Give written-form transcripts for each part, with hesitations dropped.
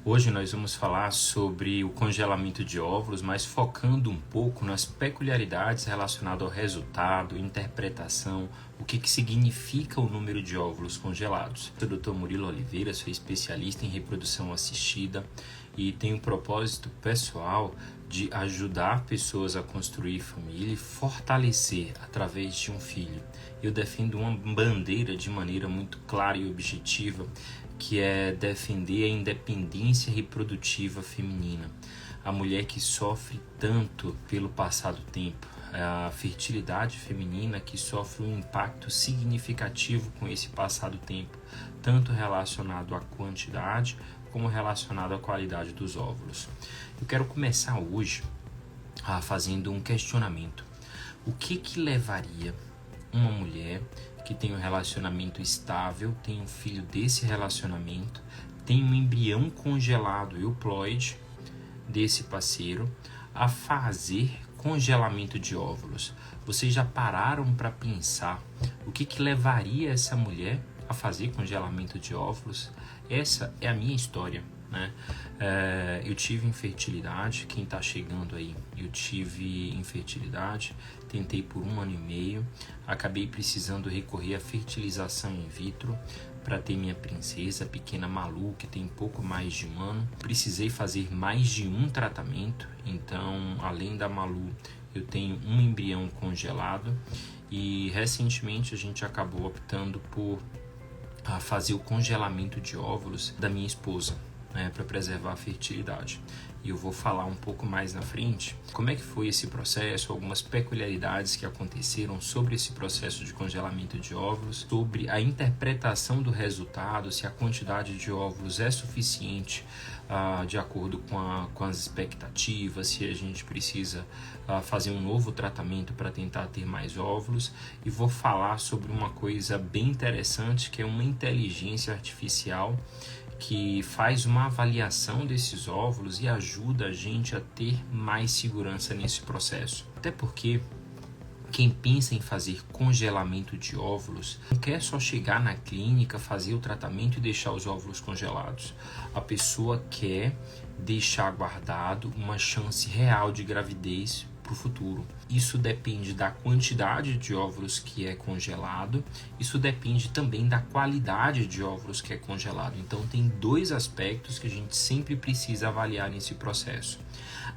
Hoje nós vamos falar sobre o congelamento de óvulos, mas focando um pouco nas peculiaridades relacionadas ao resultado, interpretação, o que significa o número de óvulos congelados. Eu sou o Dr. Murilo Oliveira, sou especialista em reprodução assistida e tenho o propósito pessoal de ajudar pessoas a construir família e fortalecer através de um filho. Eu defendo uma bandeira de maneira muito clara e objetiva, que é defender a independência reprodutiva feminina. A mulher que sofre tanto pelo passar do tempo, a fertilidade feminina que sofre um impacto significativo com esse passar do tempo, tanto relacionado à quantidade como relacionado à qualidade dos óvulos. Eu quero começar hoje fazendo um questionamento. O que levaria uma mulher que tem um relacionamento estável, tem um filho desse relacionamento, tem um embrião congelado euploide desse parceiro, a fazer congelamento de óvulos? Vocês já pararam para pensar o que levaria essa mulher a fazer congelamento de óvulos? Essa é a minha história, né? Eu tive infertilidade, quem está chegando aí, eu tive infertilidade, tentei por 1 ano e meio, acabei precisando recorrer à fertilização in vitro para ter minha princesa, a pequena Malu, que tem pouco mais de 1 ano. Precisei fazer mais de um tratamento, então além da Malu eu tenho um embrião congelado e recentemente a gente acabou optando por fazer o congelamento de óvulos da minha esposa, para preservar a fertilidade. E eu vou falar um pouco mais na frente como é que foi esse processo, algumas peculiaridades que aconteceram sobre esse processo de congelamento de óvulos, sobre a interpretação do resultado, se a quantidade de óvulos é suficiente de acordo com as expectativas, se a gente precisa fazer um novo tratamento para tentar ter mais óvulos. E vou falar sobre uma coisa bem interessante, que é uma inteligência artificial que faz uma avaliação desses óvulos e ajuda a gente a ter mais segurança nesse processo. Até porque quem pensa em fazer congelamento de óvulos não quer só chegar na clínica, fazer o tratamento e deixar os óvulos congelados. A pessoa quer deixar guardado uma chance real de gravidez para o futuro. Isso depende da quantidade de óvulos que é congelado, isso depende também da qualidade de óvulos que é congelado. Então tem 2 aspectos que a gente sempre precisa avaliar nesse processo.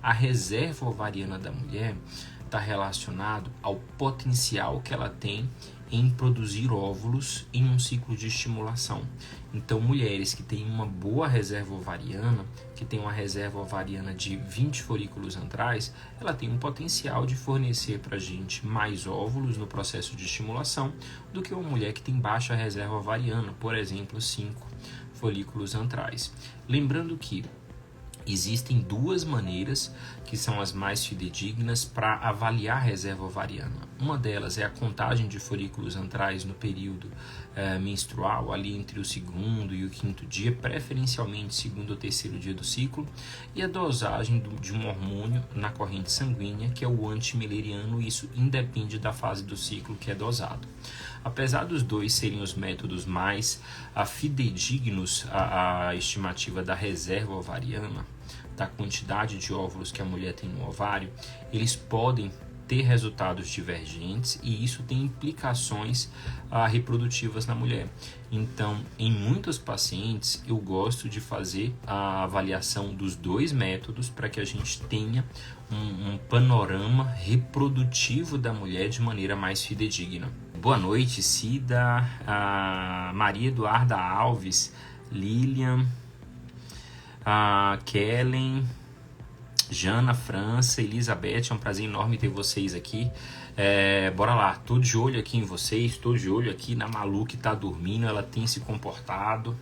A reserva ovariana da mulher está relacionado ao potencial que ela tem em produzir óvulos em um ciclo de estimulação. Então, mulheres que têm uma boa reserva ovariana, que tem uma reserva ovariana de 20 folículos antrais, ela tem um potencial de fornecer para a gente mais óvulos no processo de estimulação do que uma mulher que tem baixa reserva ovariana, por exemplo, 5 folículos antrais. Lembrando que existem 2 maneiras que são as mais fidedignas para avaliar a reserva ovariana. Uma delas é a contagem de folículos antrais no período menstrual, ali entre o 2º e o 5º dia, preferencialmente 2º ou 3º dia do ciclo, e a dosagem de um hormônio na corrente sanguínea, que é o antimileriano. Isso independe da fase do ciclo que é dosado. Apesar dos 2 serem os métodos mais fidedignos à estimativa da reserva ovariana, da quantidade de óvulos que a mulher tem no ovário, eles podem ter resultados divergentes e isso tem implicações reprodutivas na mulher. Então, em muitos pacientes, eu gosto de fazer a avaliação dos 2 métodos para que a gente tenha um panorama reprodutivo da mulher de maneira mais fidedigna. Boa noite, Cida, Maria Eduarda Alves, Lilian, Kellen, Jana, França, Elizabeth, é um prazer enorme ter vocês aqui. Bora lá, tô de olho aqui em vocês, tô de olho aqui na Malu que tá dormindo, ela tem se comportado.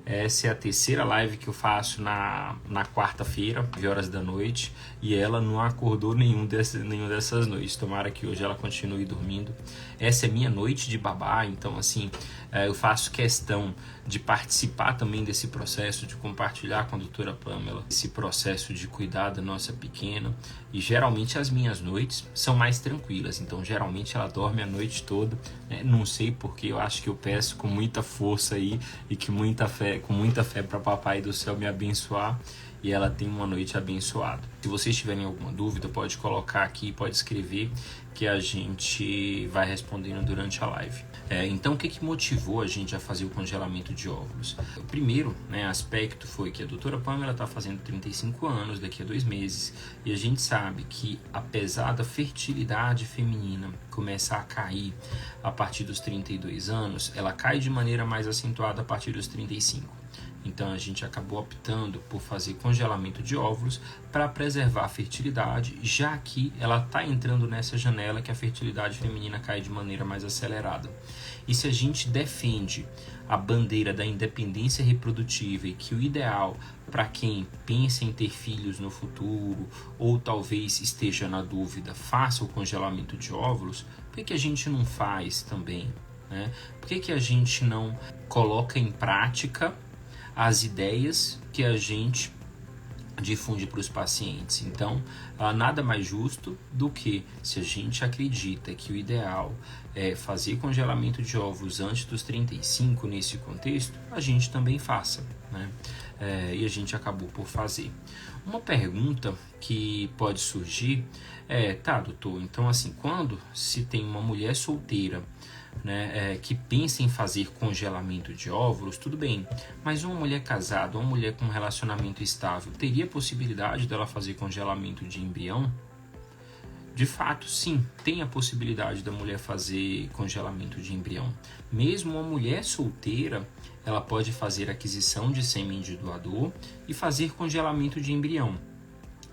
Essa é a 3ª live que eu faço na quarta-feira, 9 horas da noite, e ela não acordou nenhum dessas noites. Tomara que hoje ela continue dormindo. Essa é minha noite de babá, então assim, eu faço questão de participar também desse processo, de compartilhar com a doutora Pamela esse processo de cuidar da nossa pequena. E geralmente as minhas noites são mais tranquilas, então geralmente ela dorme a noite toda, né? Não sei porque, eu acho que eu peço com muita força aí e que muita fé com muita fé para Papai do Céu me abençoar e ela tenha uma noite abençoada. Se vocês tiverem alguma dúvida, pode colocar aqui, pode escrever, que a gente vai respondendo durante a live. Então, o que motivou a gente a fazer o congelamento de óvulos? O primeiro, aspecto foi que a doutora Pamela está fazendo 35 anos daqui a 2 meses e a gente sabe que, apesar da fertilidade feminina começar a cair a partir dos 32 anos, ela cai de maneira mais acentuada a partir dos 35. Então a gente acabou optando por fazer congelamento de óvulos para preservar a fertilidade, já que ela está entrando nessa janela que a fertilidade feminina cai de maneira mais acelerada. E se a gente defende a bandeira da independência reprodutiva e que o ideal para quem pensa em ter filhos no futuro ou talvez esteja na dúvida, faça o congelamento de óvulos, por que a gente não faz também? Por que a gente não coloca em prática as ideias que a gente difunde para os pacientes? Então, nada mais justo do que, se a gente acredita que o ideal é fazer congelamento de óvulos antes dos 35 nesse contexto, a gente também faça, e a gente acabou por fazer. Uma pergunta que pode surgir tá, doutor, então assim, quando se tem uma mulher solteira que pensa em fazer congelamento de óvulos, tudo bem, mas uma mulher casada, uma mulher com um relacionamento estável, teria possibilidade dela fazer congelamento de embrião? De fato, sim, tem a possibilidade da mulher fazer congelamento de embrião. Mesmo uma mulher solteira, ela pode fazer aquisição de sêmen de doador e fazer congelamento de embrião.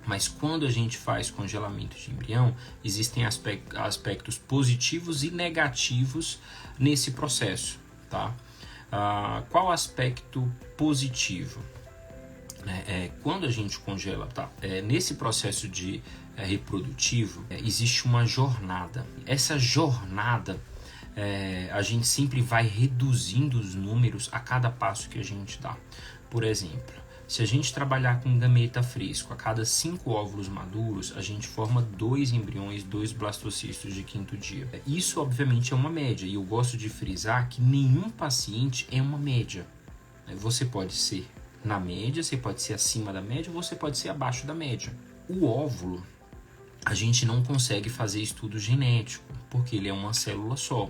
Mas quando a gente faz congelamento de embrião, existem aspectos positivos e negativos nesse processo, tá? Qual aspecto positivo? Quando a gente congela, nesse processo de reprodutivo, existe uma jornada. Essa jornada, a gente sempre vai reduzindo os números a cada passo que a gente dá. Por exemplo, se a gente trabalhar com gameta fresco, a cada 5 óvulos maduros, a gente forma 2 embriões, 2 blastocistos de 5º dia. Isso, obviamente, é uma média, e eu gosto de frisar que nenhum paciente é uma média. Você pode ser na média, você pode ser acima da média, ou você pode ser abaixo da média. O óvulo, a gente não consegue fazer estudo genético, porque ele é uma célula só.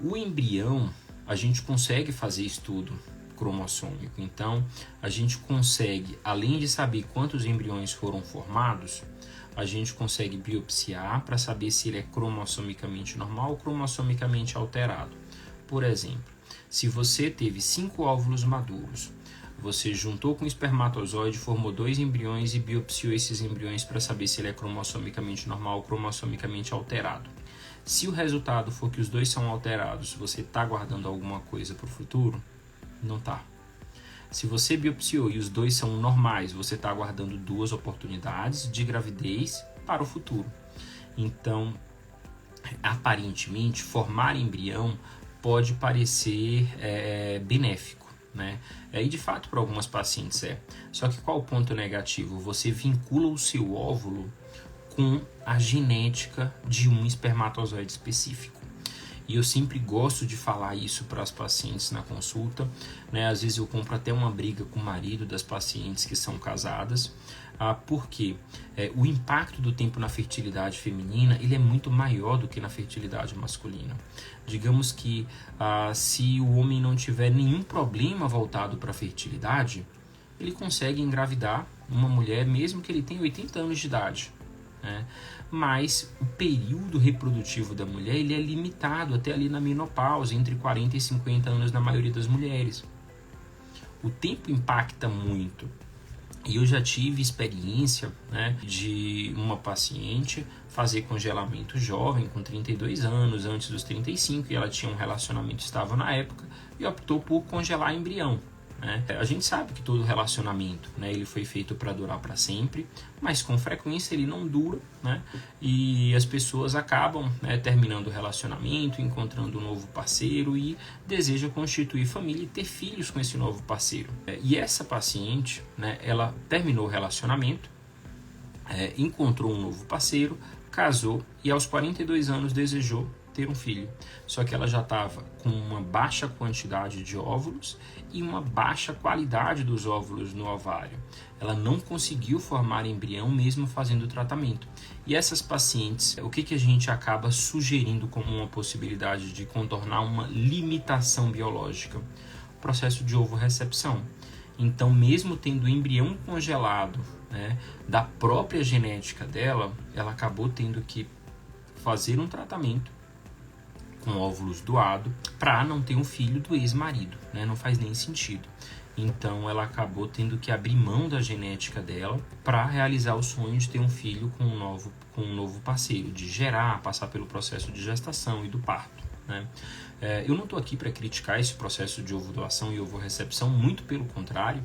O embrião, a gente consegue fazer estudo cromossômico. Então, a gente consegue, além de saber quantos embriões foram formados, a gente consegue biopsiar para saber se ele é cromossomicamente normal ou cromossomicamente alterado. Por exemplo, se você teve 5 óvulos maduros, você juntou com o espermatozoide, formou 2 embriões e biopsiou esses embriões para saber se ele é cromossomicamente normal ou cromossomicamente alterado. Se o resultado for que os 2 são alterados, você está guardando alguma coisa para o futuro? Não tá. Se você biopsiou e os 2 são normais, você está aguardando 2 oportunidades de gravidez para o futuro. Então, aparentemente, formar embrião pode parecer benéfico, E de fato, para algumas pacientes é. Só que qual o ponto negativo? Você vincula o seu óvulo com a genética de um espermatozoide específico. E eu sempre gosto de falar isso para as pacientes na consulta, Às vezes eu compro até uma briga com o marido das pacientes que são casadas, porque o impacto do tempo na fertilidade feminina ele é muito maior do que na fertilidade masculina. Digamos que se o homem não tiver nenhum problema voltado para a fertilidade, ele consegue engravidar uma mulher mesmo que ele tenha 80 anos de idade. Mas o período reprodutivo da mulher ele é limitado até ali na menopausa, entre 40 e 50 anos na maioria das mulheres. O tempo impacta muito. E eu já tive experiência de uma paciente fazer congelamento jovem, com 32 anos, antes dos 35, e ela tinha um relacionamento estável na época, e optou por congelar embrião. A gente sabe que todo relacionamento ele foi feito para durar para sempre, mas com frequência ele não dura, e as pessoas acabam terminando o relacionamento, encontrando um novo parceiro e desejam constituir família e ter filhos com esse novo parceiro. E essa paciente, ela terminou o relacionamento, encontrou um novo parceiro, casou e aos 42 anos desejou ter um filho. Só que ela já estava com uma baixa quantidade de óvulos e uma baixa qualidade dos óvulos no ovário. Ela não conseguiu formar embrião mesmo fazendo o tratamento. E essas pacientes, o que a gente acaba sugerindo como uma possibilidade de contornar uma limitação biológica? O processo de ovorecepção. Então, mesmo tendo o embrião congelado, né, da própria genética dela, ela acabou tendo que fazer um tratamento com óvulos doados para não ter um filho do ex-marido, né? Não faz nem sentido. Então ela acabou tendo que abrir mão da genética dela para realizar o sonho de ter um filho com um novo parceiro, de gerar, passar pelo processo de gestação e do parto, né? Eu não estou aqui para criticar esse processo de ovodoação e ovorecepção, muito pelo contrário,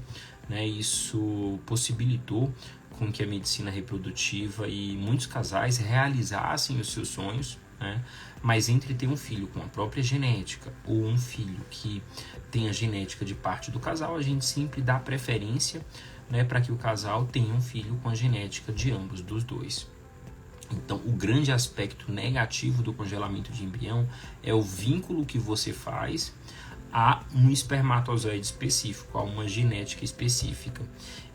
né? Isso possibilitou com que a medicina reprodutiva e muitos casais realizassem os seus sonhos, né? Mas entre ter um filho com a própria genética ou um filho que tem a genética de parte do casal, a gente sempre dá preferência, né, para que o casal tenha um filho com a genética de ambos, dos dois. Então, o grande aspecto negativo do congelamento de embrião é o vínculo que você faz a um espermatozoide específico, a uma genética específica.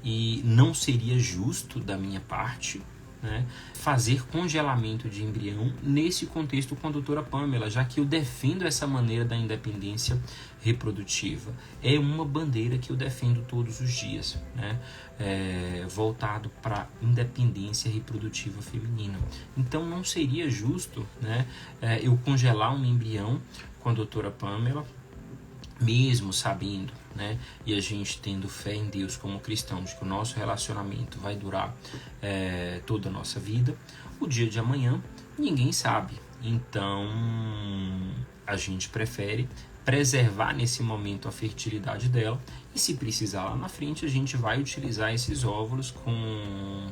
E não seria justo da minha parte, né, fazer congelamento de embrião nesse contexto com a doutora Pamela, já que eu defendo essa maneira da independência reprodutiva. É uma bandeira que eu defendo todos os dias, né, voltado para a independência reprodutiva feminina. Então não seria justo, né, eu congelar um embrião com a doutora Pamela, mesmo sabendo, né, e a gente tendo fé em Deus como cristão, de que o nosso relacionamento vai durar toda a nossa vida. O dia de amanhã ninguém sabe, então a gente prefere preservar nesse momento a fertilidade dela, e se precisar lá na frente a gente vai utilizar esses óvulos com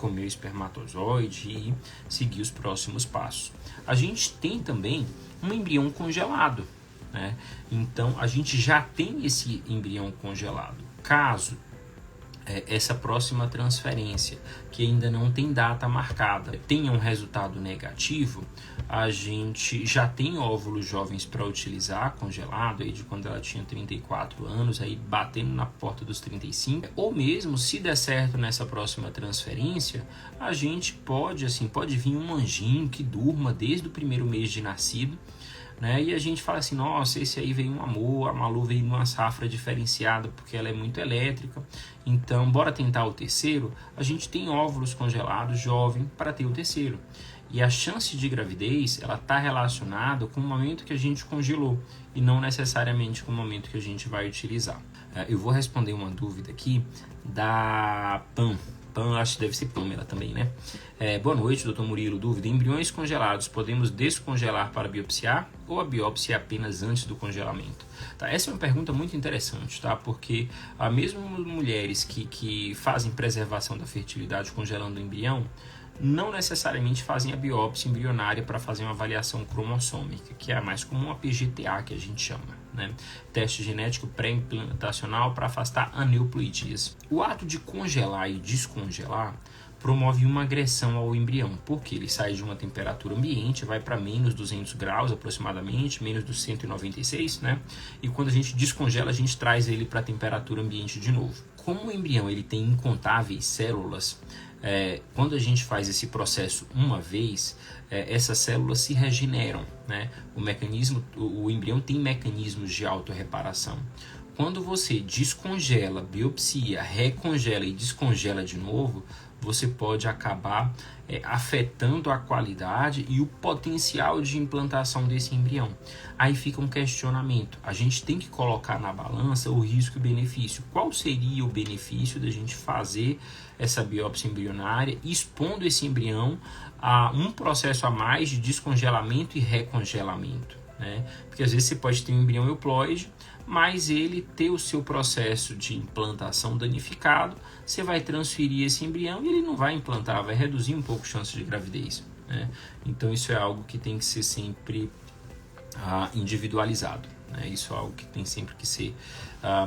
o meu espermatozoide e seguir os próximos passos. A gente tem também um embrião congelado, né? Então a gente já tem esse embrião congelado. Caso essa próxima transferência, que ainda não tem data marcada, tenha um resultado negativo, a gente já tem óvulos jovens para utilizar, congelado, aí de quando ela tinha 34 anos, aí batendo na porta dos 35, ou mesmo se der certo nessa próxima transferência, a gente pode vir um anjinho que durma desde o primeiro mês de nascido, né? E a gente fala assim, nossa, esse aí veio um amor, a Malu veio numa safra diferenciada porque ela é muito elétrica, então bora tentar o terceiro. A gente tem óvulos congelados jovem para ter o terceiro, e a chance de gravidez ela está relacionada com o momento que a gente congelou e não necessariamente com o momento que a gente vai utilizar. Eu vou responder uma dúvida aqui da Pam, acho que deve ser Pamela também, né? Boa noite, doutor Murilo. Dúvida: embriões congelados podemos descongelar para biopsiar ou a biópsia é apenas antes do congelamento? Tá, essa é uma pergunta muito interessante, tá? Porque mesmo mulheres que fazem preservação da fertilidade congelando o embrião, não necessariamente fazem a biópsia embrionária para fazer uma avaliação cromossômica, que é a mais comum, a PGTA, que a gente chama, né? Teste genético pré-implantacional para afastar aneuploidias. O ato de congelar e descongelar promove uma agressão ao embrião, porque ele sai de uma temperatura ambiente, vai para menos 200 graus aproximadamente, menos dos 196, né? E quando a gente descongela, a gente traz ele para a temperatura ambiente de novo. Como o embrião ele tem incontáveis células, quando a gente faz esse processo uma vez, essas células se regeneram, né? O embrião tem mecanismos de autorreparação. Quando você descongela, biopsia, recongela e descongela de novo, você pode acabar afetando a qualidade e o potencial de implantação desse embrião. Aí fica um questionamento. A gente tem que colocar na balança o risco e o benefício. Qual seria o benefício da gente fazer essa biópsia embrionária, expondo esse embrião a um processo a mais de descongelamento e recongelamento, né? Porque às vezes você pode ter um embrião euploide, mas ele ter o seu processo de implantação danificado, você vai transferir esse embrião e ele não vai implantar, vai reduzir um pouco a chance de gravidez, né? Então isso é algo que tem que ser sempre individualizado, né? Isso é algo que tem sempre que ser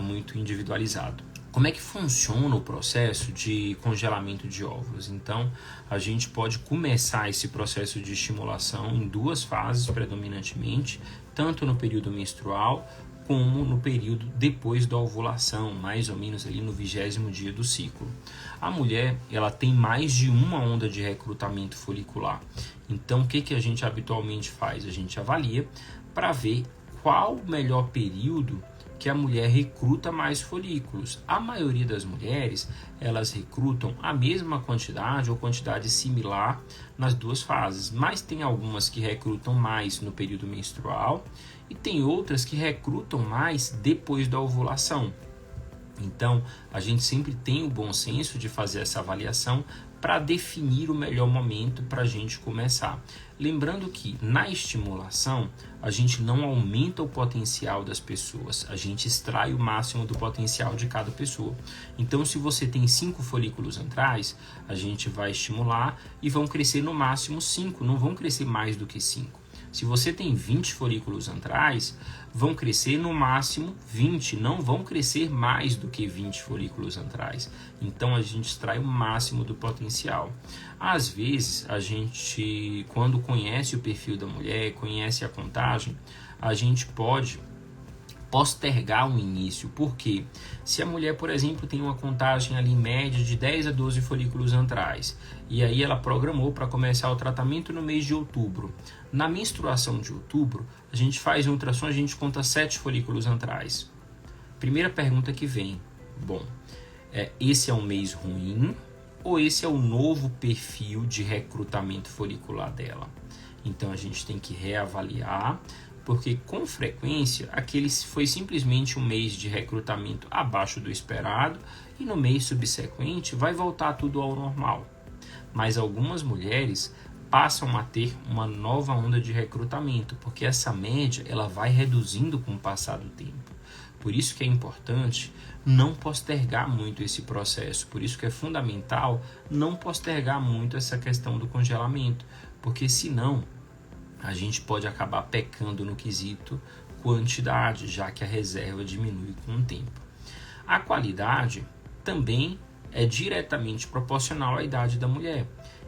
muito individualizado. Como é que funciona o processo de congelamento de óvulos? Então, a gente pode começar esse processo de estimulação em duas fases predominantemente, tanto no período menstrual como no período depois da ovulação, mais ou menos ali no 20º dia do ciclo. A mulher, ela tem mais de uma onda de recrutamento folicular. Então, o que a gente habitualmente faz? A gente avalia para ver qual o melhor período que a mulher recruta mais folículos. A maioria das mulheres, elas recrutam a mesma quantidade ou quantidade similar nas duas fases, mas tem algumas que recrutam mais no período menstrual e tem outras que recrutam mais depois da ovulação. Então, a gente sempre tem o bom senso de fazer essa avaliação para definir o melhor momento para a gente começar. Lembrando que na estimulação, a gente não aumenta o potencial das pessoas, a gente extrai o máximo do potencial de cada pessoa. Então, se você tem 5 folículos antrais, a gente vai estimular e vão crescer no máximo 5, não vão crescer mais do que 5. Se você tem 20 folículos antrais, vão crescer no máximo 20, não vão crescer mais do que 20 folículos antrais. Então a gente extrai o máximo do potencial. Às vezes, a gente, quando conhece o perfil da mulher, conhece a contagem, a gente pode postergar o início, porque se a mulher, por exemplo, tem uma contagem ali em média de 10 a 12 folículos antrais, e aí ela programou para começar o tratamento no mês de outubro. Na menstruação de outubro, a gente faz um ultrassom, a gente conta 7 folículos antrais. Primeira pergunta que vem, bom, esse é um mês ruim ou esse é o novo perfil de recrutamento folicular dela? Então a gente tem que reavaliar, porque com frequência aquele foi simplesmente um mês de recrutamento abaixo do esperado e no mês subsequente vai voltar tudo ao normal. Mas algumas mulheres passam a ter uma nova onda de recrutamento, porque essa média ela vai reduzindo com o passar do tempo. Por isso que é importante não postergar muito esse processo, por isso que é fundamental não postergar muito essa questão do congelamento, porque senão a gente pode acabar pecando no quesito quantidade, já que a reserva diminui com o tempo. A qualidade também é diretamente proporcional à idade da mulher.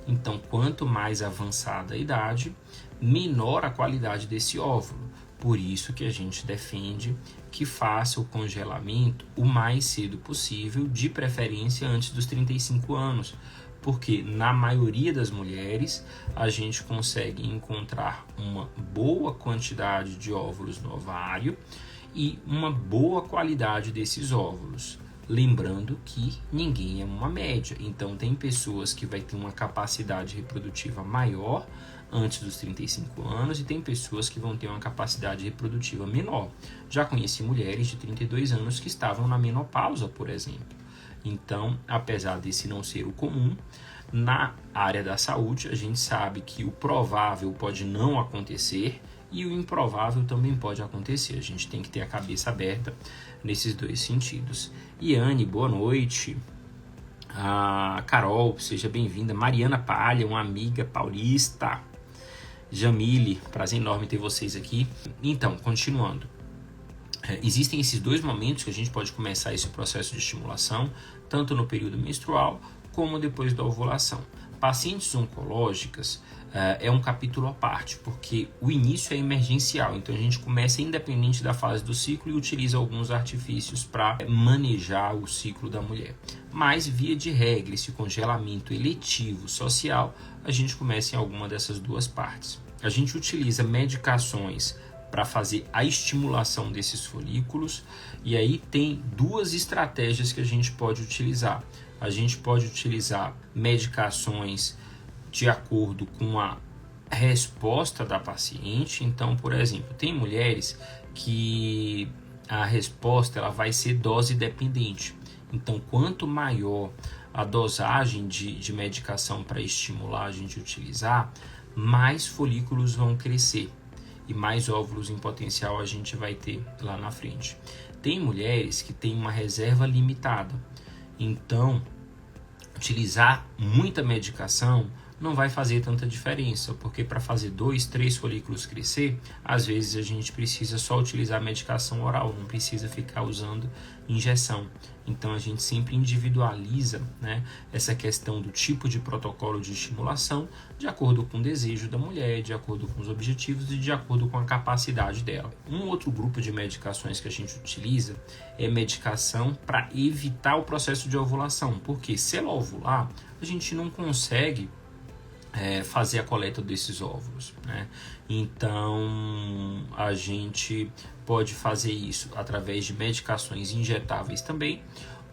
Então, quanto mais avançada a idade, menor a qualidade desse óvulo. Por isso que a gente defende que faça o congelamento o mais cedo possível, de preferência antes dos 35 anos, porque na maioria das mulheres a gente consegue encontrar uma boa quantidade de óvulos no ovário e uma boa qualidade desses óvulos. Lembrando que ninguém é uma média, então tem pessoas que vai ter uma capacidade reprodutiva maior antes dos 35 anos e tem pessoas que vão ter uma capacidade reprodutiva menor. Já conheci mulheres de 32 anos que estavam na menopausa, por exemplo. Então, apesar desse não ser o comum, na área da saúde a gente sabe que o provável pode não acontecer e o improvável também pode acontecer. A gente tem que ter a cabeça aberta nesses dois sentidos. Iane, boa noite. Carol, seja bem-vinda. Mariana Palha, uma amiga paulista. Jamile, prazer enorme ter vocês aqui. Então, continuando. Existem esses dois momentos que a gente pode começar esse processo de estimulação, tanto no período menstrual como depois da ovulação. Pacientes oncológicas é um capítulo à parte, porque o início é emergencial, então a gente começa independente da fase do ciclo e utiliza alguns artifícios para manejar o ciclo da mulher. Mas, via de regra, esse congelamento eletivo social, a gente começa em alguma dessas duas partes. A gente utiliza medicações para fazer a estimulação desses folículos, e aí tem duas estratégias que a gente pode utilizar. A gente pode utilizar medicações de acordo com a resposta da paciente. Então, por exemplo, tem mulheres que a resposta ela vai ser dose dependente. Então, quanto maior a dosagem de medicação para estimular a gente utilizar, mais folículos vão crescer e mais óvulos em potencial a gente vai ter lá na frente. Tem mulheres que têm uma reserva limitada, então utilizar muita medicação não vai fazer tanta diferença, porque para fazer 2, 3 folículos crescer, às vezes a gente precisa só utilizar medicação oral, não precisa ficar usando injeção. Então a gente sempre individualiza, né, essa questão do tipo de protocolo de estimulação de acordo com o desejo da mulher, de acordo com os objetivos e de acordo com a capacidade dela. Um outro grupo de medicações que a gente utiliza é medicação para evitar o processo de ovulação, porque se ela ovular, a gente não consegue fazer a coleta desses óvulos, né? Então a gente pode fazer isso através de medicações injetáveis também,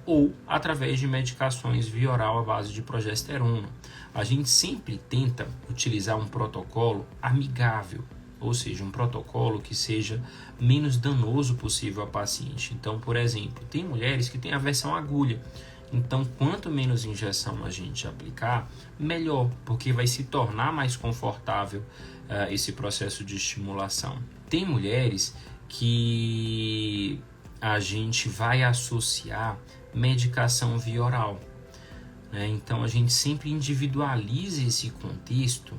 ou através de medicações via oral à base de progesterona. A gente sempre tenta utilizar um protocolo amigável, ou seja, um protocolo que seja menos danoso possível ao paciente. Então, por exemplo, tem mulheres que têm aversão à agulha. Então, quanto menos injeção a gente aplicar, melhor, porque vai se tornar mais confortável esse processo de estimulação. Tem mulheres que a gente vai associar medicação via oral, né? Então, a gente sempre individualiza esse contexto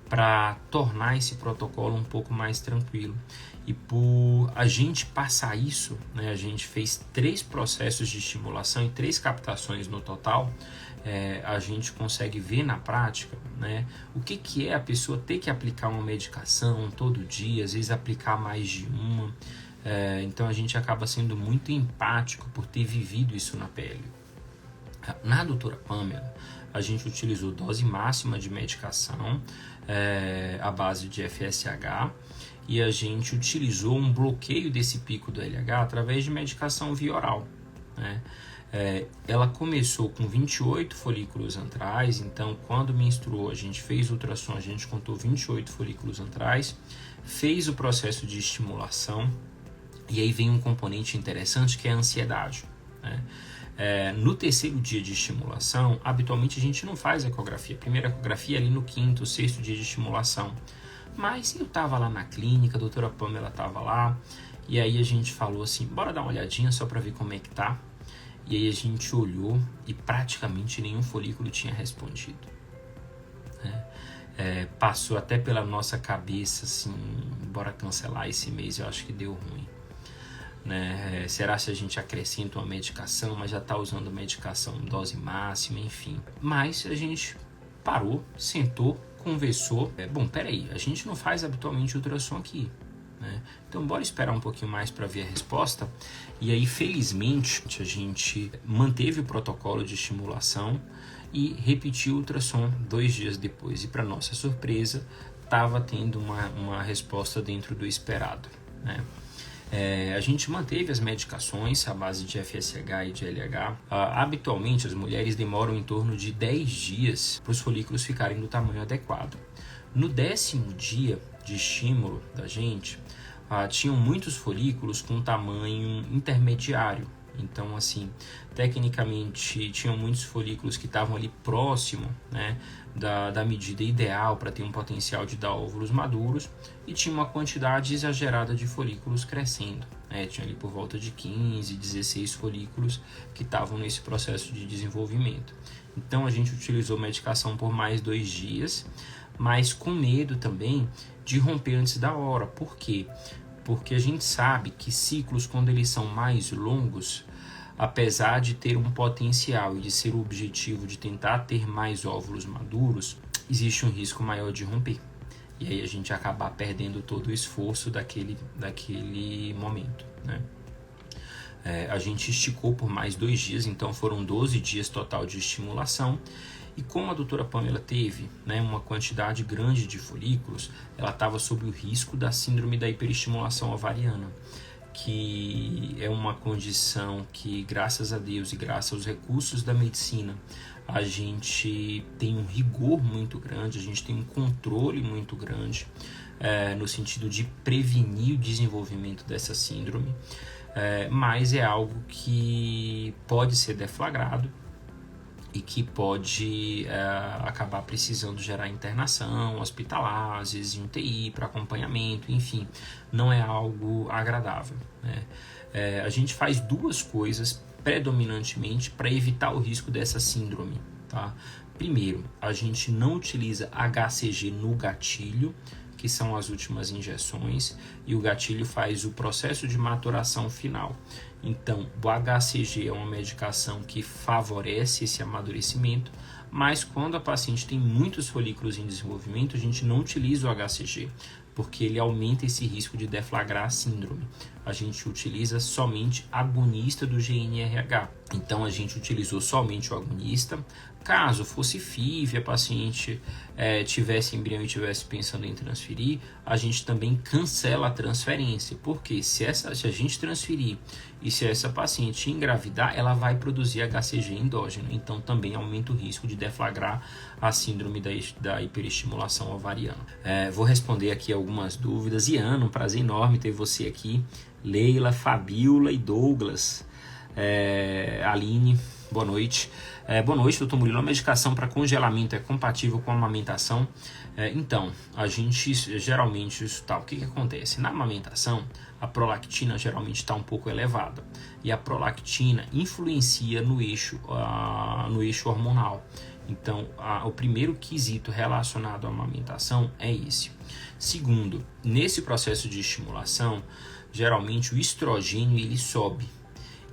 para tornar esse protocolo um pouco mais tranquilo. E por a gente passar isso, né, a gente fez 3 processos de estimulação e 3 captações no total, a gente consegue ver na prática, né, o que é a pessoa ter que aplicar uma medicação todo dia, às vezes aplicar mais de uma. Então a gente acaba sendo muito empático por ter vivido isso na pele. Na doutora Pamela, a gente utilizou dose máxima de medicação à base de FSH, e a gente utilizou um bloqueio desse pico do LH através de medicação via oral, né? Ela começou com 28 folículos antrais, então quando menstruou a gente fez ultrassom, a gente contou 28 folículos antrais, fez o processo de estimulação, e aí vem um componente interessante que é a ansiedade, né? No terceiro dia de estimulação, habitualmente a gente não faz ecografia. A primeira ecografia é ali no 5º, 6º dia de estimulação. Mas eu estava lá na clínica, a doutora Pamela estava lá, e aí a gente falou assim, bora dar uma olhadinha só para ver como é que tá. E aí a gente olhou e praticamente nenhum folículo tinha respondido, né? Passou até pela nossa cabeça assim, bora cancelar esse mês, eu acho que deu ruim, né? Será se a gente acrescenta uma medicação, mas já está usando medicação dose máxima, enfim. Mas a gente parou, sentou, conversou. Bom, peraí, a gente não faz habitualmente ultrassom aqui, né? Então bora esperar um pouquinho mais para ver a resposta. E aí, felizmente, a gente manteve o protocolo de estimulação e repetiu o ultrassom 2 dias depois. E para nossa surpresa, estava tendo uma resposta dentro do esperado, né? A gente manteve as medicações à base de FSH e de LH. Habitualmente, as mulheres demoram em torno de 10 dias para os folículos ficarem do tamanho adequado. No 10º dia de estímulo da gente, tinham muitos folículos com tamanho intermediário. Então, assim, tecnicamente, tinham muitos folículos que estavam ali próximo, né, da medida ideal para ter um potencial de dar óvulos maduros, e tinha uma quantidade exagerada de folículos crescendo, né? Tinha ali por volta de 15, 16 folículos que estavam nesse processo de desenvolvimento. Então, a gente utilizou medicação por mais 2 dias, mas com medo também de romper antes da hora. Por quê? Porque a gente sabe que ciclos, quando eles são mais longos, apesar de ter um potencial e de ser o objetivo de tentar ter mais óvulos maduros, existe um risco maior de romper. E aí a gente acabar perdendo todo o esforço daquele momento, né? A gente esticou por mais 2 dias, então foram 12 dias total de estimulação. E como a doutora Pamela teve, né, uma quantidade grande de folículos, ela estava sob o risco da síndrome da hiperestimulação ovariana, que é uma condição que, graças a Deus e graças aos recursos da medicina, a gente tem um rigor muito grande, a gente tem um controle muito grande, no sentido de prevenir o desenvolvimento dessa síndrome, mas é algo que pode ser deflagrado e que pode acabar precisando gerar internação hospitalar, às vezes em UTI para acompanhamento, enfim, não é algo agradável, né? A gente faz 2 coisas predominantemente para evitar o risco dessa síndrome, tá? Primeiro, a gente não utiliza HCG no gatilho, que são as últimas injeções, e o gatilho faz o processo de maturação final. Então, o HCG é uma medicação que favorece esse amadurecimento, mas quando a paciente tem muitos folículos em desenvolvimento, a gente não utiliza o HCG, porque ele aumenta esse risco de deflagrar a síndrome. A gente utiliza somente agonista do GNRH. Então, a gente utilizou somente o agonista. Caso fosse FIV, a paciente tivesse embrião e estivesse pensando em transferir, a gente também cancela a transferência, porque se a gente transferir e se essa paciente engravidar, ela vai produzir HCG endógeno, então também aumenta o risco de deflagrar a síndrome da hiperestimulação ovariana. Vou responder aqui algumas dúvidas. Iana, um prazer enorme ter você aqui. Leila, Fabiola e Douglas. Aline, boa noite. Boa noite, doutor Murilo. A medicação para congelamento é compatível com a amamentação? Então, a gente geralmente, o que acontece? Na amamentação, a prolactina geralmente está um pouco elevada. E a prolactina influencia no eixo hormonal. Então, o primeiro quesito relacionado à amamentação é esse. Segundo, nesse processo de estimulação, geralmente o estrogênio ele sobe.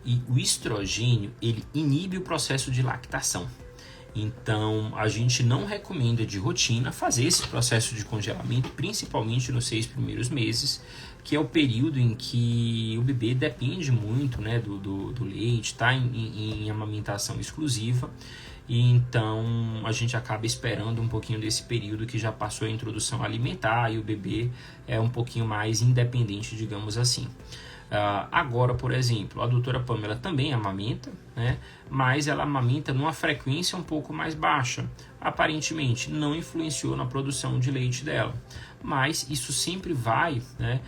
E o estrogênio ele inibe o processo de lactação. Então, a gente não recomenda de rotina fazer esse processo de congelamento, principalmente nos 6 primeiros meses, que é o período em que o bebê depende muito, né, do leite, está em amamentação exclusiva. E então a gente acaba esperando um pouquinho desse período que já passou a introdução alimentar e o bebê é um pouquinho mais independente, digamos assim. Agora, por exemplo, a doutora Pamela também amamenta, né? Mas ela amamenta numa frequência um pouco mais baixa. Aparentemente não influenciou na produção de leite dela, mas isso sempre vai, né,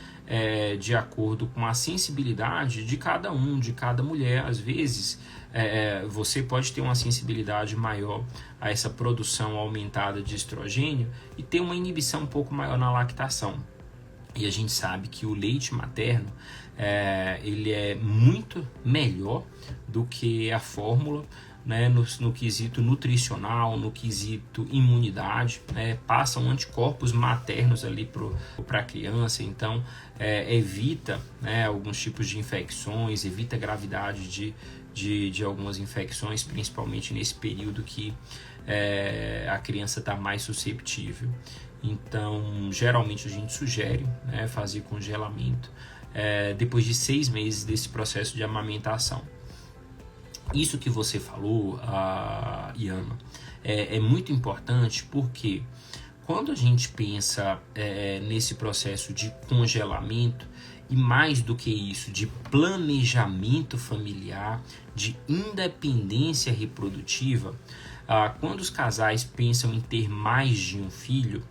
de acordo com a sensibilidade de cada de cada mulher. Às vezes você pode ter uma sensibilidade maior a essa produção aumentada de estrogênio e ter uma inibição um pouco maior na lactação. E a gente sabe que o leite materno ele é muito melhor do que a fórmula, né, no quesito nutricional, no quesito imunidade, né, passam anticorpos maternos ali para a criança, então evita, né, alguns tipos de infecções, evita a gravidade de algumas infecções, principalmente nesse período que a criança está mais susceptível. Então, geralmente a gente sugere, né, fazer congelamento depois de 6 meses desse processo de amamentação. Isso que você falou, Iana, é muito importante porque quando a gente pensa nesse processo de congelamento, e mais do que isso, de planejamento familiar, de independência reprodutiva, quando os casais pensam em ter mais de um filho,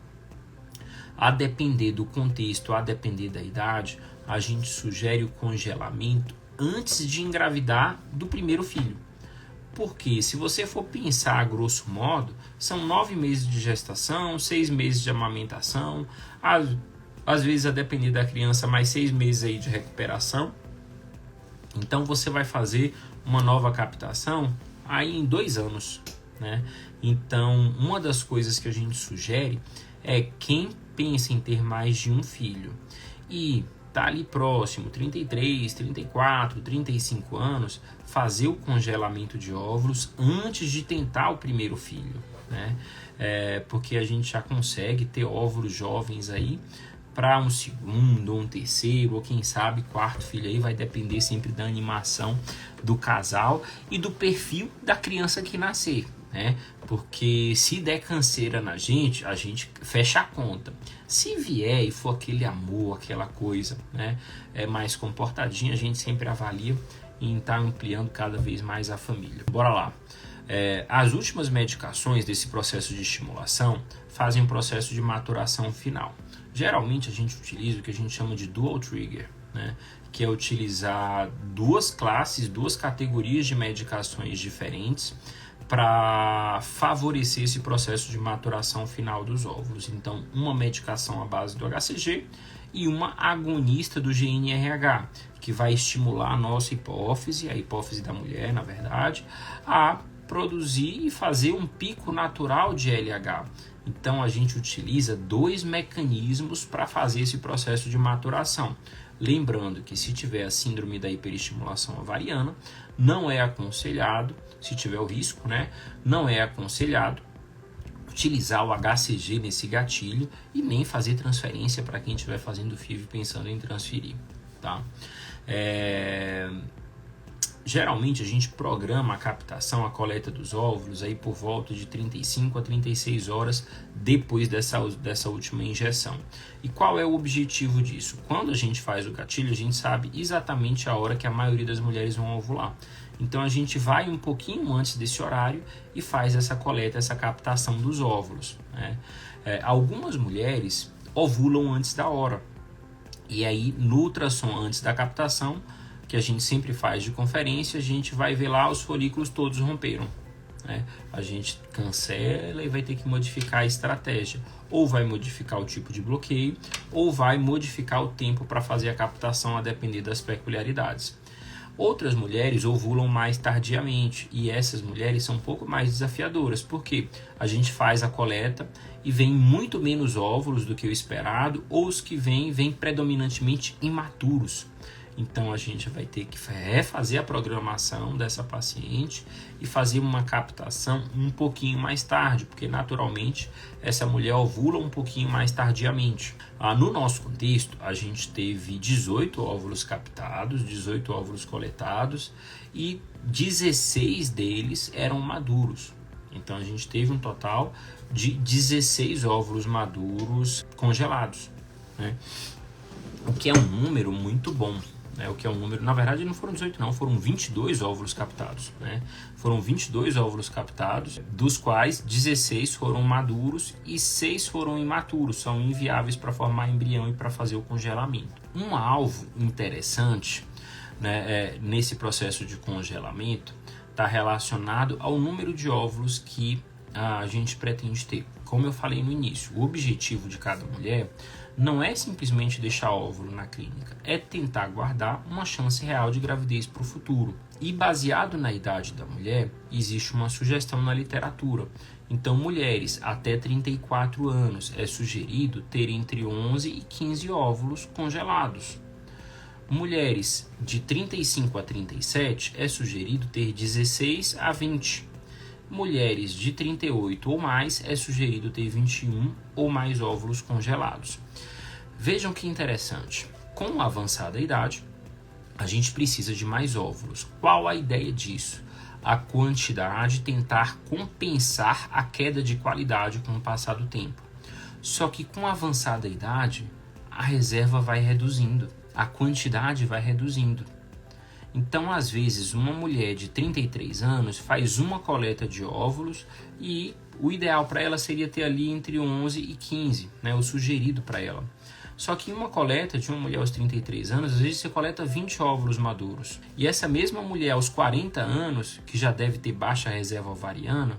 a depender do contexto, a depender da idade, a gente sugere o congelamento antes de engravidar do primeiro filho. Porque se você for pensar a grosso modo, são 9 meses de gestação, 6 meses de amamentação, às vezes a depender da criança, mais 6 meses aí de recuperação. Então você vai fazer uma nova captação aí em 2 anos, né? Então uma das coisas que a gente sugere é quem pensa em ter mais de um filho e tá ali próximo, 33, 34, 35 anos, fazer o congelamento de óvulos antes de tentar o primeiro filho, né? Porque a gente já consegue ter óvulos jovens aí para um segundo, ou um terceiro, ou quem sabe 4º filho aí, vai depender sempre da animação do casal e do perfil da criança que nascer, né? Porque se der canseira na gente, a gente fecha a conta. Se vier e for aquele amor, aquela coisa, né, mais comportadinha, a gente sempre avalia em estar ampliando cada vez mais a família. Bora lá. As últimas medicações desse processo de estimulação fazem um processo de maturação final. Geralmente a gente utiliza o que a gente chama de dual trigger, né, que é utilizar 2 classes, 2 categorias de medicações diferentes para favorecer esse processo de maturação final dos óvulos. Então, uma medicação à base do HCG e uma agonista do GNRH, que vai estimular a nossa hipófise, a hipófise da mulher, na verdade, a produzir e fazer um pico natural de LH. Então a gente utiliza 2 mecanismos para fazer esse processo de maturação. Lembrando que se tiver a síndrome da hiperestimulação ovariana, não é aconselhado, se tiver o risco, né, não é aconselhado utilizar o HCG nesse gatilho e nem fazer transferência para quem estiver fazendo FIV pensando em transferir, tá? Geralmente a gente programa a captação, a coleta dos óvulos aí por volta de 35 a 36 horas depois dessa última injeção. E qual é o objetivo disso? Quando a gente faz o gatilho, a gente sabe exatamente a hora que a maioria das mulheres vão ovular. Então a gente vai um pouquinho antes desse horário e faz essa coleta, essa captação dos óvulos, né? Algumas mulheres ovulam antes da hora. E aí no ultrassom antes da captação, que a gente sempre faz de conferência, a gente vai ver lá os folículos todos romperam, né? A gente cancela e vai ter que modificar a estratégia. Ou vai modificar o tipo de bloqueio, ou vai modificar o tempo para fazer a captação a depender das peculiaridades. Outras mulheres ovulam mais tardiamente e essas mulheres são um pouco mais desafiadoras, porque a gente faz a coleta e vem muito menos óvulos do que o esperado, ou os que vêm predominantemente imaturos. Então a gente vai ter que refazer a programação dessa paciente e fazer uma captação um pouquinho mais tarde, porque naturalmente essa mulher ovula um pouquinho mais tardiamente. No nosso contexto, a gente teve 18 óvulos captados, 18 óvulos coletados e 16 deles eram maduros. Então a gente teve um total de 16 óvulos maduros congelados, né? O que é um número muito bom. O que é um número, na verdade não foram 18 não, foram 22 óvulos captados, né? Foram 22 óvulos captados, dos quais 16 foram maduros e 6 foram imaturos, são inviáveis para formar embrião e para fazer o congelamento. Um alvo interessante, né, nesse processo de congelamento está relacionado ao número de óvulos que a gente pretende ter. Como eu falei no início, o objetivo de cada mulher não é simplesmente deixar óvulo na clínica, é tentar guardar uma chance real de gravidez para o futuro. E baseado na idade da mulher, existe uma sugestão na literatura. Então, mulheres até 34 anos é sugerido ter entre 11 e 15 óvulos congelados. Mulheres de 35 a 37 é sugerido ter 16 a 20. Mulheres de 38 ou mais é sugerido ter 21 ou mais óvulos congelados. Vejam que interessante, com a avançada idade, a gente precisa de mais óvulos. Qual a ideia disso? A quantidade tentar compensar a queda de qualidade com o passar do tempo. Só que com a avançada idade, a reserva vai reduzindo, a quantidade vai reduzindo. Então, às vezes, uma mulher de 33 anos faz uma coleta de óvulos e o ideal para ela seria ter ali entre 11 e 15, né, o sugerido para ela. Só que em uma coleta de uma mulher aos 33 anos, às vezes você coleta 20 óvulos maduros. E essa mesma mulher aos 40 anos, que já deve ter baixa reserva ovariana,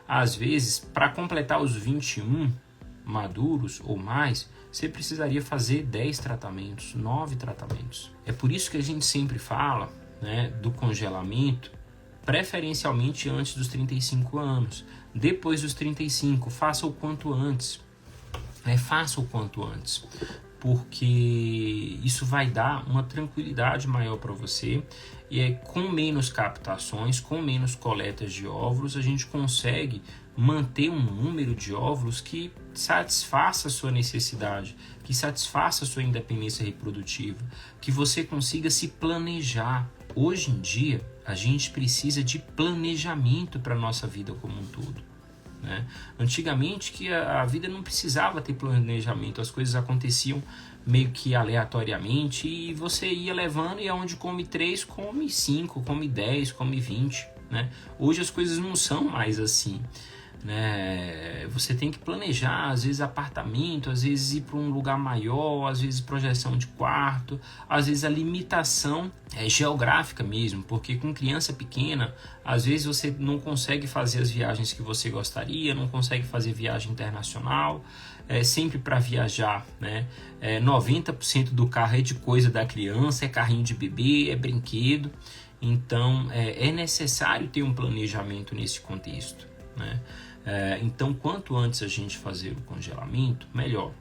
às vezes, para completar os 21 maduros ou mais, você precisaria fazer 10 tratamentos, 9 tratamentos. É por isso que a gente sempre fala, né, do congelamento, preferencialmente antes dos 35 anos. Depois dos 35, faça o quanto antes. Faça o quanto antes, porque isso vai dar uma tranquilidade maior para você e com menos captações, com menos coletas de óvulos, a gente consegue manter um número de óvulos que satisfaça a sua necessidade, que satisfaça a sua independência reprodutiva, que você consiga se planejar. Hoje em dia, a gente precisa de planejamento para a nossa vida como um todo. Antigamente que a vida não precisava ter planejamento, as coisas aconteciam meio que aleatoriamente e você ia levando e aonde come 3, come 5, come 10, come 20, né? Hoje as coisas não são mais assim, né? Você tem que planejar, às vezes apartamento, às vezes ir para um lugar maior, às vezes projeção de quarto, às vezes a limitação é geográfica mesmo, porque com criança pequena, às vezes você não consegue fazer as viagens que você gostaria, não consegue fazer viagem internacional, sempre para viajar, né? 90% do carro é de coisa da criança, é carrinho de bebê, é brinquedo. Então, é necessário ter um planejamento nesse contexto, né? Então, quanto antes a gente fazer o congelamento, melhor.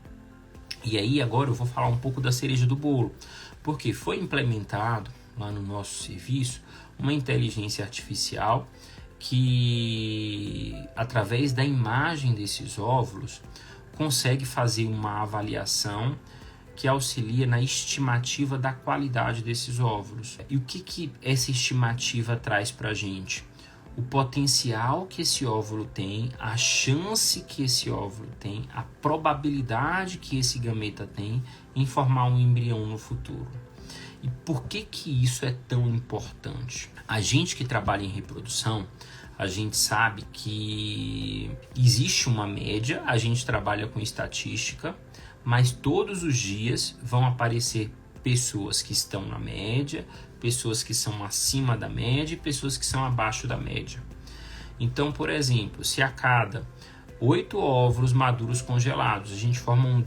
E aí, agora eu vou falar um pouco da cereja do bolo, porque foi implementado lá no nosso serviço uma inteligência artificial que, através da imagem desses óvulos, consegue fazer uma avaliação que auxilia na estimativa da qualidade desses óvulos. E o que essa estimativa traz para a gente? O potencial que esse óvulo tem, a chance que esse óvulo tem, a probabilidade que esse gameta tem em formar um embrião no futuro. E por que isso é tão importante? A gente que trabalha em reprodução, a gente sabe que existe uma média, a gente trabalha com estatística, mas todos os dias vão aparecer pessoas que estão na média, pessoas que são acima da média e pessoas que são abaixo da média. Então, por exemplo, se a cada 8 óvulos maduros congelados, a gente forma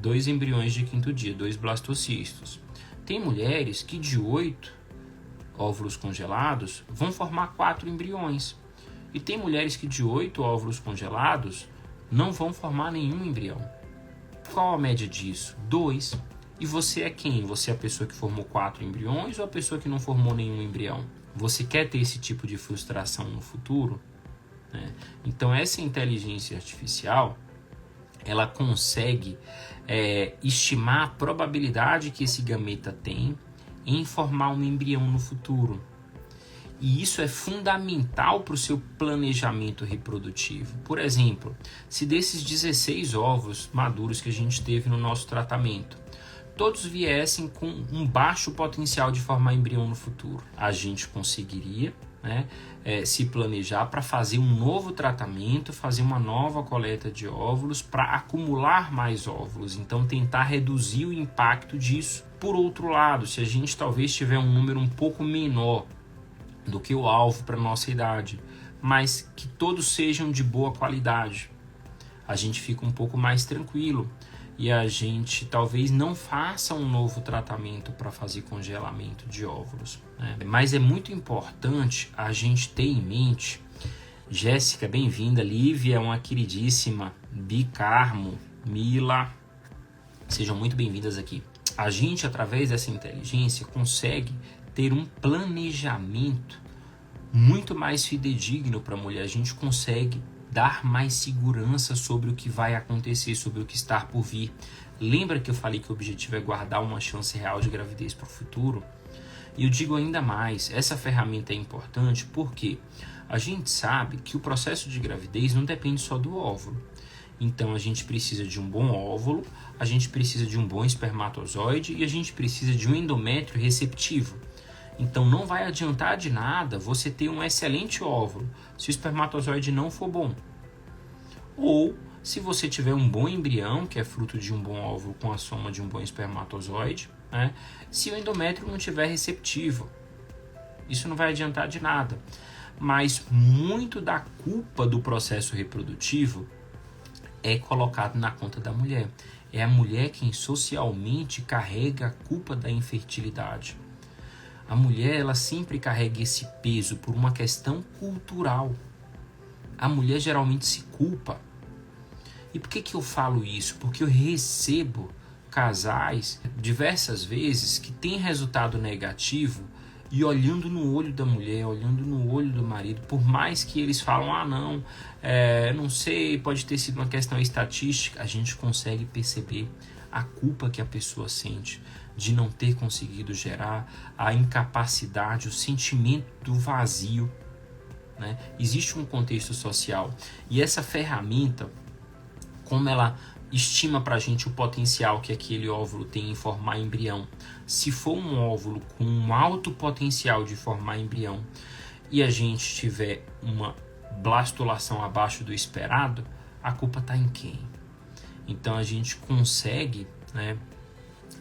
dois embriões de quinto dia, 2 blastocistos. Tem mulheres que de 8 óvulos congelados vão formar 4 embriões. E tem mulheres que de 8 óvulos congelados não vão formar nenhum embrião. Qual a média disso? 2. E você é quem? Você é a pessoa que formou 4 embriões ou a pessoa que não formou nenhum embrião? Você quer ter esse tipo de frustração no futuro? Então essa inteligência artificial, ela consegue estimar a probabilidade que esse gameta tem em formar um embrião no futuro. E isso é fundamental para o seu planejamento reprodutivo. Por exemplo, se desses 16 óvulos maduros que a gente teve no nosso tratamento, todos viessem com um baixo potencial de formar embrião no futuro, a gente conseguiria se planejar para fazer um novo tratamento, fazer uma nova coleta de óvulos para acumular mais óvulos, então tentar reduzir o impacto disso. Por outro lado, se a gente talvez tiver um número um pouco menor do que o alvo para nossa idade, mas que todos sejam de boa qualidade, a gente fica um pouco mais tranquilo e a gente talvez não faça um novo tratamento para fazer congelamento de óvulos, Mas é muito importante a gente ter em mente, Jéssica, bem-vinda, Lívia, uma queridíssima, Bicarmo, Mila, sejam muito bem-vindas aqui. A gente, através dessa inteligência, consegue ter um planejamento muito mais fidedigno para a mulher. A gente consegue dar mais segurança sobre o que vai acontecer, sobre o que está por vir. Lembra que eu falei que o objetivo é guardar uma chance real de gravidez para o futuro? E eu digo ainda mais, essa ferramenta é importante porque a gente sabe que o processo de gravidez não depende só do óvulo. Então a gente precisa de um bom óvulo, a gente precisa de um bom espermatozoide e a gente precisa de um endométrio receptivo. Então não vai adiantar de nada você ter um excelente óvulo se o espermatozoide não for bom. Ou se você tiver um bom embrião, que é fruto de um bom óvulo com a soma de um bom espermatozoide, se o endométrio não estiver receptivo. Isso não vai adiantar de nada. Mas muito da culpa do processo reprodutivo é colocado na conta da mulher. É a mulher quem socialmente carrega a culpa da infertilidade. A mulher, ela sempre carrega esse peso por uma questão cultural. A mulher geralmente se culpa. E por que eu falo isso? Porque eu recebo casais diversas vezes que têm resultado negativo e olhando no olho da mulher, olhando no olho do marido, por mais que eles falam, não sei, pode ter sido uma questão estatística, a gente consegue perceber a culpa que a pessoa sente de não ter conseguido gerar, a incapacidade, o sentimento do vazio, Existe um contexto social e essa ferramenta, como ela estima para a gente o potencial que aquele óvulo tem em formar embrião. Se for um óvulo com um alto potencial de formar embrião e a gente tiver uma blastulação abaixo do esperado, a culpa está em quem? Então a gente consegue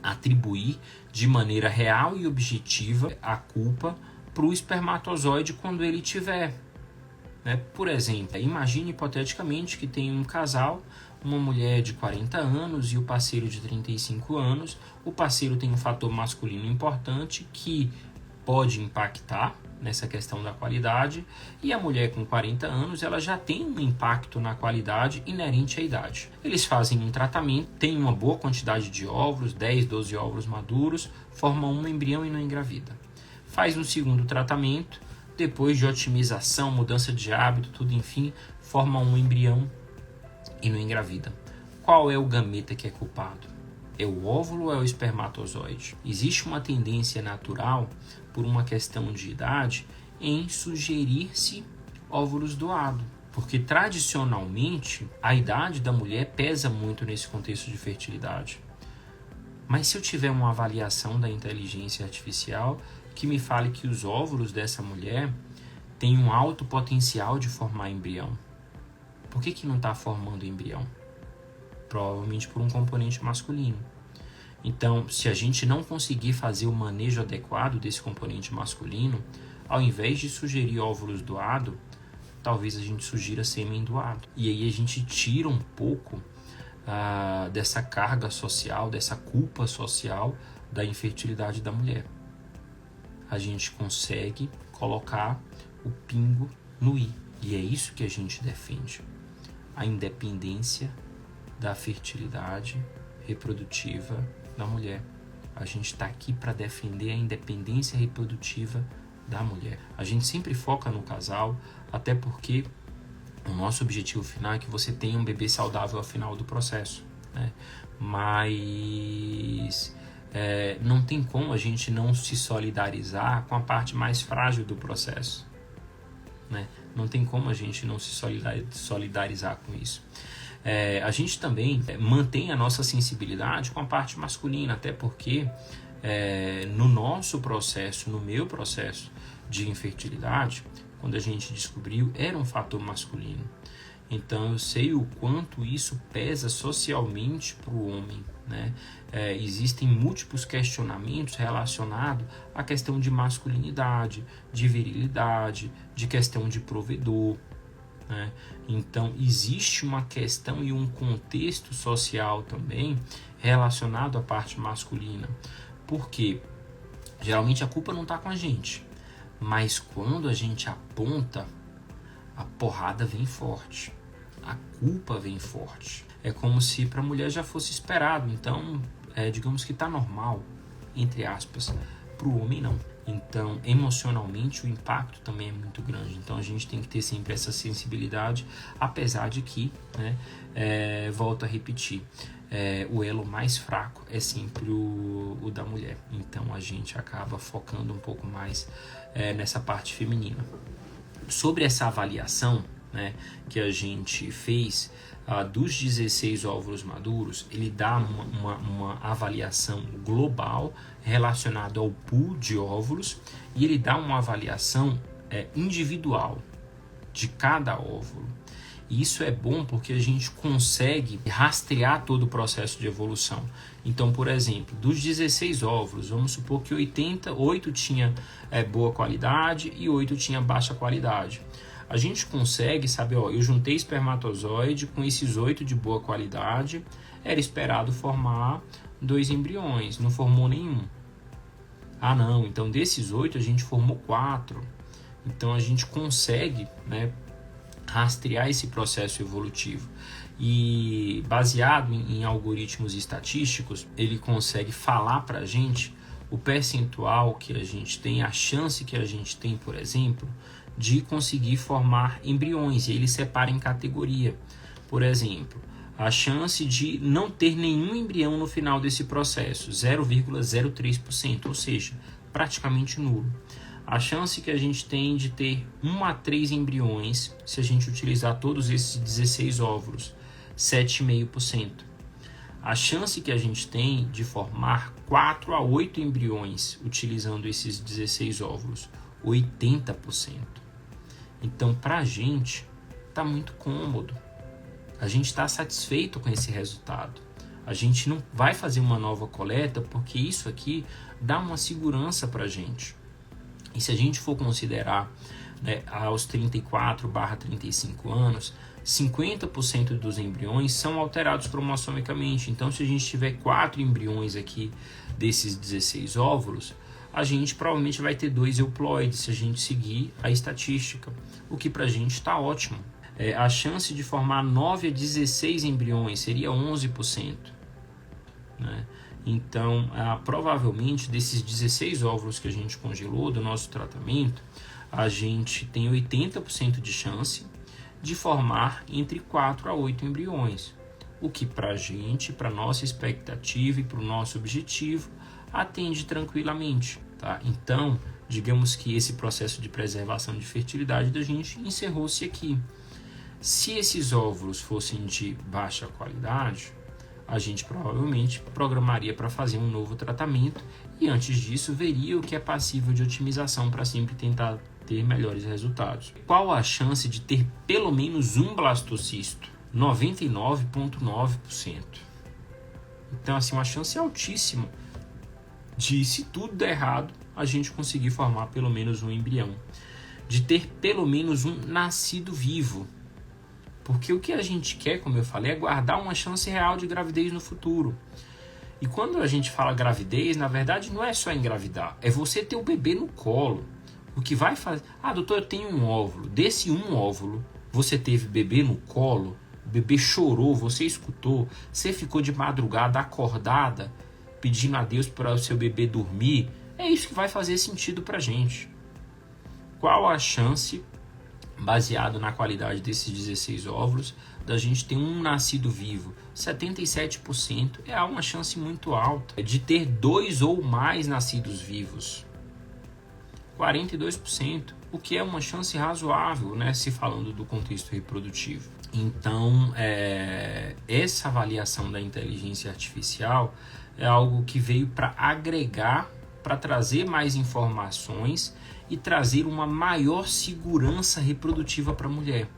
atribuir de maneira real e objetiva a culpa para o espermatozoide quando ele tiver. Por exemplo, imagine hipoteticamente que tem um casal, uma mulher de 40 anos e o parceiro de 35 anos. O parceiro tem um fator masculino importante que pode impactar nessa questão da qualidade, e a mulher com 40 anos ela já tem um impacto na qualidade inerente à idade. Eles fazem um tratamento, tem uma boa quantidade de óvulos, 10, 12 óvulos maduros, formam um embrião e não engravida. Faz um segundo tratamento, depois de otimização, mudança de hábito, tudo enfim, forma um embrião e não engravida. Qual é o gameta que é culpado? É o óvulo ou é o espermatozoide? Existe uma tendência natural, por uma questão de idade, em sugerir-se óvulos doados. Porque tradicionalmente a idade da mulher pesa muito nesse contexto de fertilidade. Mas se eu tiver uma avaliação da inteligência artificial que me fale que os óvulos dessa mulher têm um alto potencial de formar embrião, por que não está formando embrião? Provavelmente por um componente masculino. Então, se a gente não conseguir fazer o manejo adequado desse componente masculino, ao invés de sugerir óvulos doados, talvez a gente sugira sêmen doado. E aí a gente tira um pouco dessa carga social, dessa culpa social da infertilidade da mulher. A gente consegue colocar o pingo no i. E é isso que a gente defende. A independência da fertilidade reprodutiva da mulher. A gente está aqui para defender a independência reprodutiva da mulher. A gente sempre foca no casal, até porque o nosso objetivo final é que você tenha um bebê saudável ao final do processo, né? Mas não tem como a gente não se solidarizar com a parte mais frágil do processo, né? Não tem como a gente não se solidarizar com isso. A gente também mantém a nossa sensibilidade com a parte masculina, até porque no nosso processo, no meu processo de infertilidade, quando a gente descobriu, era um fator masculino. Então eu sei o quanto isso pesa socialmente para o homem, né? Existem múltiplos questionamentos relacionados à questão de masculinidade, de virilidade, de questão de provedor, né? Então existe uma questão e um contexto social também relacionado à parte masculina, porque geralmente a culpa não está com a gente, mas quando a gente aponta, a porrada vem forte, a culpa vem forte. É como se para a mulher já fosse esperado, então digamos que está normal, entre aspas, para o homem não. Então, emocionalmente, o impacto também é muito grande. Então, a gente tem que ter sempre essa sensibilidade, apesar de que, volto a repetir, o elo mais fraco é sempre o da mulher. Então, a gente acaba focando um pouco mais nessa parte feminina. Sobre essa avaliação, né, que a gente fez dos 16 óvulos maduros, ele dá uma avaliação global relacionada ao pool de óvulos e ele dá uma avaliação individual de cada óvulo. E isso é bom porque a gente consegue rastrear todo o processo de evolução. Então, por exemplo, dos 16 óvulos, vamos supor que 8 tinha boa qualidade e 8 tinha baixa qualidade. A gente consegue saber, eu juntei espermatozoide com esses 8 de boa qualidade, era esperado formar 2 embriões, não formou nenhum. Ah não, então desses 8 a gente formou 4. Então a gente consegue, rastrear esse processo evolutivo. E baseado em algoritmos estatísticos, ele consegue falar para a gente o percentual que a gente tem, a chance que a gente tem, por exemplo, de conseguir formar embriões, e ele separa em categoria. Por exemplo, a chance de não ter nenhum embrião no final desse processo, 0,03%, ou seja, praticamente nulo. A chance que a gente tem de ter 1 a 3 embriões, se a gente utilizar todos esses 16 óvulos, 7,5%. A chance que a gente tem de formar 4 a 8 embriões, utilizando esses 16 óvulos, 80%. Então, para a gente, está muito cômodo. A gente está satisfeito com esse resultado. A gente não vai fazer uma nova coleta porque isso aqui dá uma segurança para a gente. E se a gente for considerar aos 34/35 anos, 50% dos embriões são alterados cromossomicamente. Então, se a gente tiver 4 embriões aqui desses 16 óvulos, a gente provavelmente vai ter 2 euploides se a gente seguir a estatística, o que para a gente está ótimo. A chance de formar 9 a 16 embriões seria 11%. Né? Então, provavelmente, desses 16 óvulos que a gente congelou do nosso tratamento, a gente tem 80% de chance de formar entre 4 a 8 embriões, o que para a gente, para nossa expectativa e para o nosso objetivo, atende tranquilamente. Tá? Então, digamos que esse processo de preservação de fertilidade da gente encerrou-se aqui. Se esses óvulos fossem de baixa qualidade, a gente provavelmente programaria para fazer um novo tratamento e antes disso veria o que é passível de otimização para sempre tentar ter melhores resultados. Qual a chance de ter pelo menos um blastocisto? 99,9%. Então, assim, uma chance altíssima de, se tudo der errado, a gente conseguir formar pelo menos um embrião. De ter pelo menos um nascido vivo. Porque o que a gente quer, como eu falei, é guardar uma chance real de gravidez no futuro. E quando a gente fala gravidez, na verdade não é só engravidar, é você ter o bebê no colo. O que vai fazer... doutor, eu tenho um óvulo. Desse um óvulo, você teve bebê no colo, o bebê chorou, você escutou, você ficou de madrugada acordada, pedindo a Deus para o seu bebê dormir. É isso que vai fazer sentido pra gente. Qual a chance, baseado na qualidade desses 16 óvulos, da gente ter um nascido vivo? 77% é uma chance muito alta. De ter 2 ou mais nascidos vivos, 42%, o que é uma chance razoável, né, se falando do contexto reprodutivo. Então, essa avaliação da inteligência artificial é algo que veio para agregar, para trazer mais informações e trazer uma maior segurança reprodutiva para a mulher.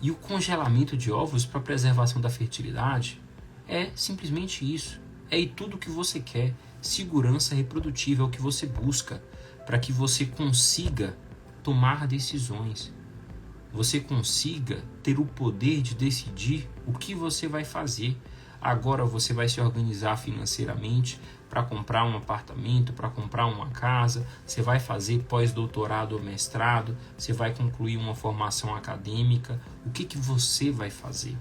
E o congelamento de óvulos para preservação da fertilidade é simplesmente isso. É tudo o que você quer. Segurança reprodutiva é o que você busca para que você consiga tomar decisões. Você consiga ter o poder de decidir o que você vai fazer. Agora você vai se organizar financeiramente para comprar um apartamento, para comprar uma casa, você vai fazer pós-doutorado ou mestrado, você vai concluir uma formação acadêmica, o que você vai fazer?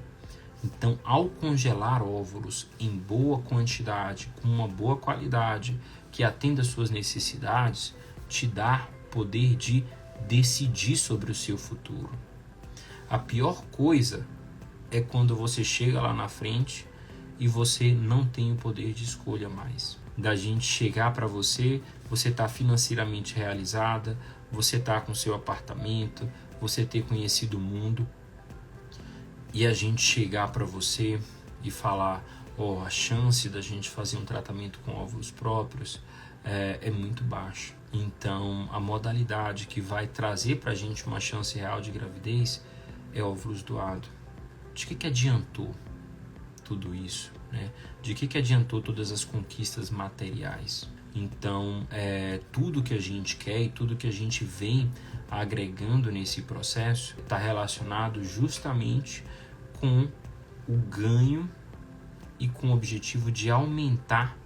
Então, ao congelar óvulos em boa quantidade, com uma boa qualidade, que atenda às suas necessidades, te dá poder de decidir sobre o seu futuro. A pior coisa é quando você chega lá na frente e você não tem o poder de escolha mais. Da gente chegar para você, você está financeiramente realizada, você está com seu apartamento, você ter conhecido o mundo, e a gente chegar para você e falar, a chance da gente fazer um tratamento com óvulos próprios é muito baixa. Então, a modalidade que vai trazer para a gente uma chance real de gravidez é óvulos doados. De que adiantou tudo isso? Né? De que adiantou todas as conquistas materiais? Então, tudo que a gente quer e tudo que a gente vem agregando nesse processo está relacionado justamente com o ganho e com o objetivo de aumentar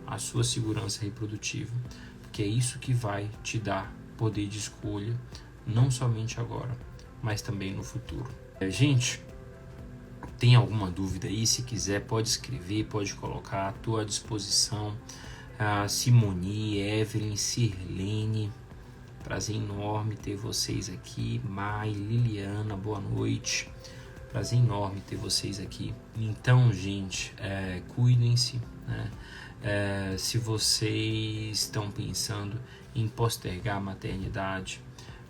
a sua segurança reprodutiva, porque é isso que vai te dar poder de escolha, não somente agora, mas também no futuro. Gente, tem alguma dúvida aí? Se quiser, pode escrever, pode colocar, estou à disposição. Simone, Evelyn, Sirlene, prazer enorme ter vocês aqui. Mai, Liliana, boa noite. Prazer enorme ter vocês aqui. Então, gente, cuidem-se, né? Se vocês estão pensando em postergar a maternidade,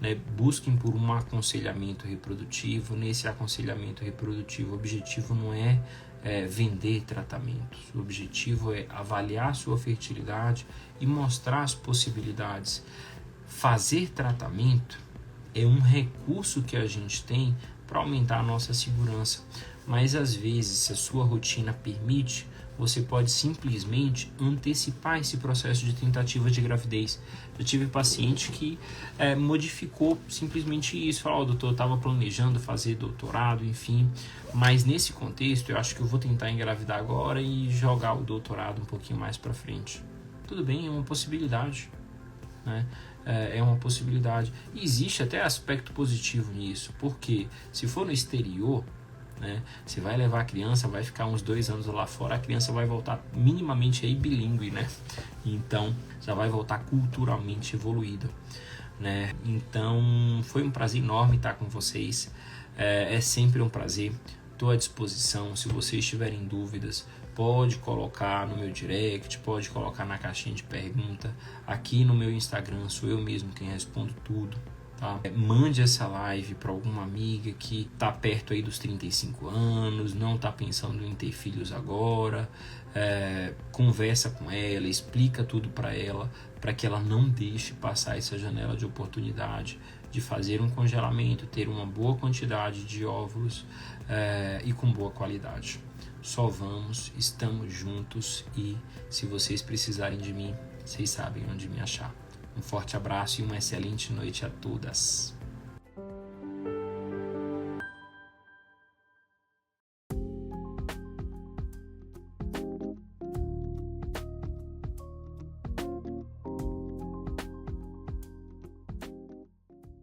né, busquem por um aconselhamento reprodutivo. Nesse aconselhamento reprodutivo, o objetivo não é vender tratamentos. O objetivo é avaliar sua fertilidade e mostrar as possibilidades. Fazer tratamento é um recurso que a gente tem para aumentar a nossa segurança, mas às vezes, se a sua rotina permite, você pode simplesmente antecipar esse processo de tentativa de gravidez. Eu tive paciente que modificou simplesmente isso, falou, doutor, eu estava planejando fazer doutorado, enfim, mas nesse contexto eu acho que eu vou tentar engravidar agora e jogar o doutorado um pouquinho mais para frente. Tudo bem, é uma possibilidade. né? É uma possibilidade. E existe até aspecto positivo nisso, porque se for no exterior, né, você vai levar a criança, vai ficar uns 2 anos lá fora, a criança vai voltar minimamente aí bilíngue, né? Então já vai voltar culturalmente evoluída, né? Então foi um prazer enorme estar com vocês. É sempre um prazer. Estou à disposição. Se vocês tiverem dúvidas, pode colocar no meu direct, pode colocar na caixinha de pergunta. Aqui no meu Instagram sou eu mesmo quem respondo tudo. Tá? Mande essa live para alguma amiga que está perto aí dos 35 anos, não está pensando em ter filhos agora. Conversa com ela, explica tudo para ela que ela não deixe passar essa janela de oportunidade de fazer um congelamento, ter uma boa quantidade de óvulos e com boa qualidade. Só vamos, estamos juntos, e se vocês precisarem de mim, vocês sabem onde me achar. Um forte abraço e uma excelente noite a todas.